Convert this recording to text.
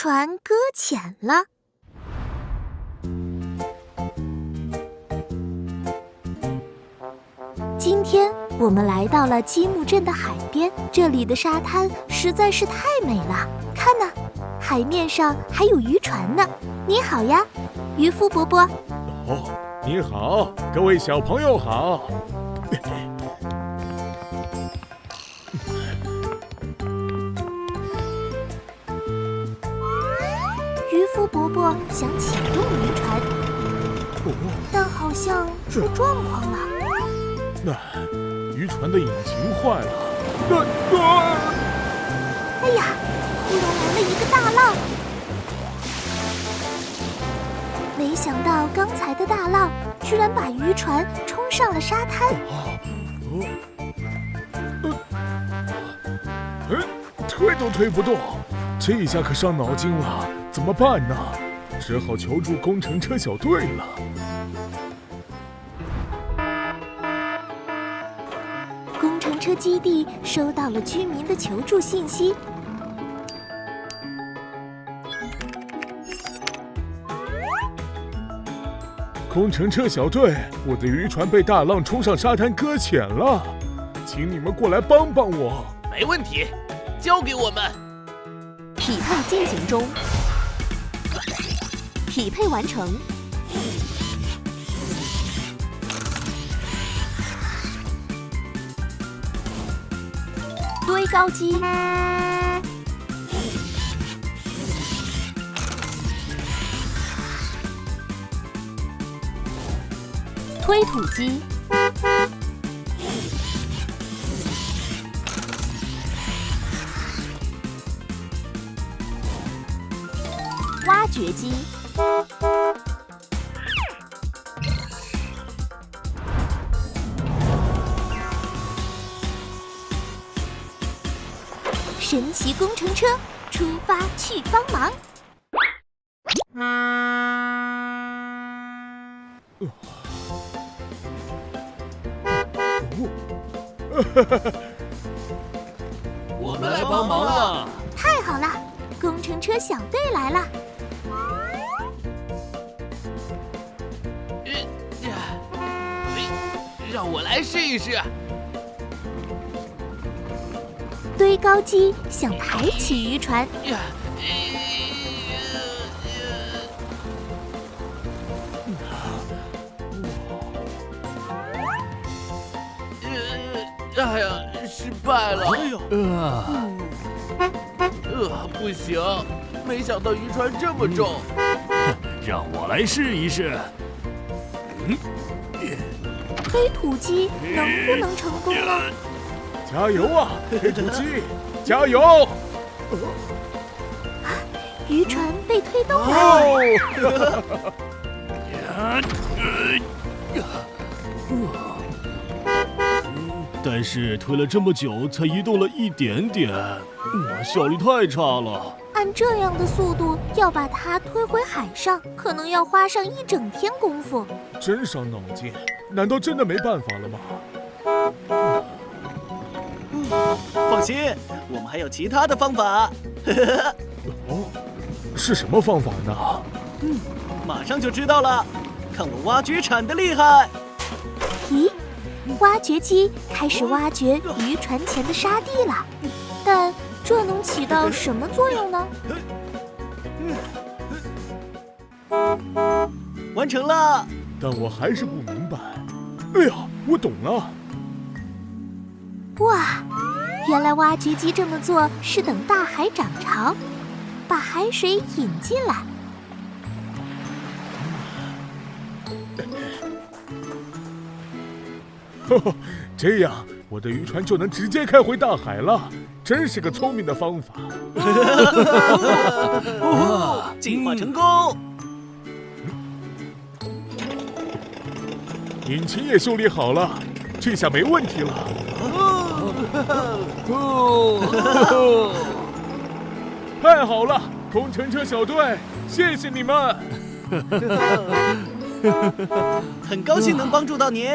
船搁浅了。今天我们来到了积木镇的海边，这里的沙滩实在是太美了。看呐，海面上还有渔船呢。你好呀，渔夫伯伯。哦，你好，各位小朋友好。渔夫伯伯想启动渔船，但好像出状况了。渔船的引擎坏了。哎呀，突然来了一个大浪，没想到刚才的大浪居然把渔船冲上了沙滩。推都推不动，这下可伤脑筋了，怎么办呢？只好求助工程车小队了。工程车基地收到了居民的求助信息。工程车小队，我的渔船被大浪冲上沙滩搁浅了，请你们过来帮帮我。没问题，交给我们。匹配进行中，匹配完成。堆高机，推土机，挖掘机，神奇工程车出发去帮忙。我们来帮忙了！太好了，工程车小队来了。让我来试一试。堆高机想抬起渔船，哎呀，失败了！不行，没想到渔船这么重。让我来试一试。推土机能不能成功呢？加油啊，推土机，加油！渔船被推动了。但是推了这么久才移动了一点点，效率太差了。按这样的速度，要把它推回海上，可能要花上一整天功夫。真伤脑筋，难道真的没办法了吗？放心，我们还有其他的方法。哦，是什么方法呢？马上就知道了，看我挖掘铲的厉害！咦，挖掘机开始挖掘渔船前的沙地了，但这能起到什么作用呢？完成了，但我还是不明白。哎呀，我懂了。哇，原来挖掘机这么做是等大海涨潮，把海水引进来。这样我的渔船就能直接开回大海了，真是个聪明的方法。计划成功。引擎也修理好了，这下没问题了。太好了，工程车小队，谢谢你们。很高兴能帮助到您。